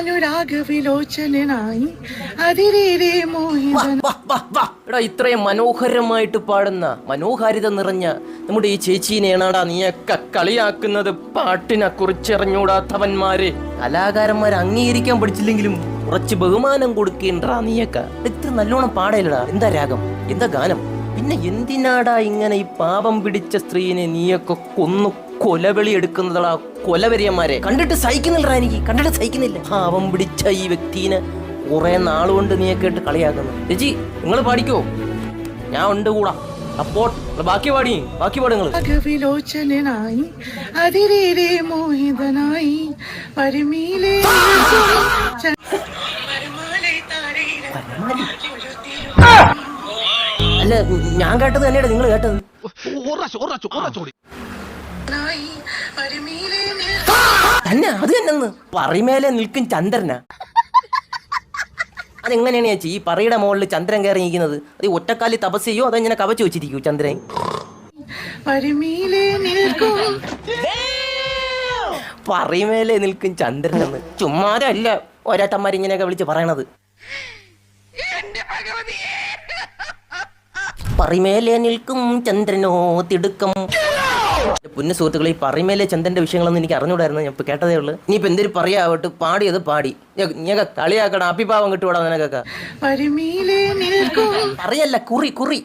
അനുരാഗവിലോചനായി അതിരേറെ മോഹിതൻ. എടാ ഇത്രയും മനോഹരമായിട്ട് പാടുന്ന മനോഹാരിത നിറഞ്ഞ നമ്മുടെ ഈ ചേച്ചീനെയാണാടാ നീയൊക്കെ കളിയാക്കുന്നത്. പാട്ടിനെ കുറിച്ചറിഞ്ഞൂടാത്തവന്മാര് കലാകാരന്മാരെ അംഗീകരിക്കാൻ പഠിച്ചില്ലെങ്കിലും കുറച്ച് ബഹുമാനം കൊടുക്കേണ്ടാ നീയൊക്കെ. ഇത്ര നല്ലോണം പാടയില്ലടാ. എന്താ രാഗം, എന്താ ഗാനം? പിന്നെ എന്തിനാടാ ഇങ്ങനെ ഈ പാപം പിടിച്ച സ്ത്രീനെ നീയൊക്കെ കൊന്നു കൊലവിളി എടുക്കുന്നതാ? കൊലവരിയന്മാരെ കണ്ടിട്ട് സഹിക്കുന്നില്ലടാ, എനിക്ക് കണ്ടിട്ട് സഹിക്കുന്നില്ല. പാപം പിടിച്ച ഈ വ്യക്തിനെ കുറെ നാളുകൊണ്ട് നീയൊക്കെ ഇട്ട് കളിയാക്കുന്നു. ചേച്ചി നിങ്ങൾ പാടിക്കോ, ഞാൻ ഉണ്ട് കൂടാ. അപ്പോൾ ബാക്കി പാടുങ്ങൾ. രാഗവിലോചനായി അതിരേറെ മോഹിതനായി പരിമീലേ അല്ല ഞാൻ കേട്ടത് തന്നെയാണ് നിങ്ങൾ കേട്ടത്. തന്നെ അത് തന്നെന്ന് പറയുമേലെ നിൽക്കും ചന്ദ്രനാ. അതെങ്ങനെയാണ് ചേച്ചി ഈ പറയുടെ മുകളിൽ ചന്ദ്രൻ കയറി നിൽക്കുന്നത്? അത് ഒറ്റക്കാലി തപസ് ചെയ്യോ അതോ ഇങ്ങനെ കവച്ച് വെച്ചിരിക്കൂ ചന്ദ്രൻ? പറയുമേലെ നിൽക്കും ചന്ദ്രൻ എന്ന് ചുമ്മാതല്ല ഒരേട്ടന്മാരിങ്ങനെയൊക്കെ വിളിച്ച് പറയണത്. പറയുമേലെ നിൽക്കും ചന്ദ്രനോ തിടുക്കം. പുണ്യ സുഹൃത്തുക്കളെ, ഈ പറയുമേലെ ചന്ദ്രന്റെ വിഷയങ്ങളൊന്നും എനിക്ക് അറിഞ്ഞൂടായിരുന്നു. ഞാൻ ഇപ്പൊ കേട്ടതേ ഉള്ളു. ഇനിയിപ്പോ എന്തൊരു പറയാവട്ട്, പാടിയത് പാടി. ഞങ്ങൾ കളിയാക്കണം, അപ്പിപ്പാവം കിട്ടുകൂടാ നിനക്കൊക്കെ. പരിമീലേ നിൽക്കും അറിയല്ല കുറി കുറി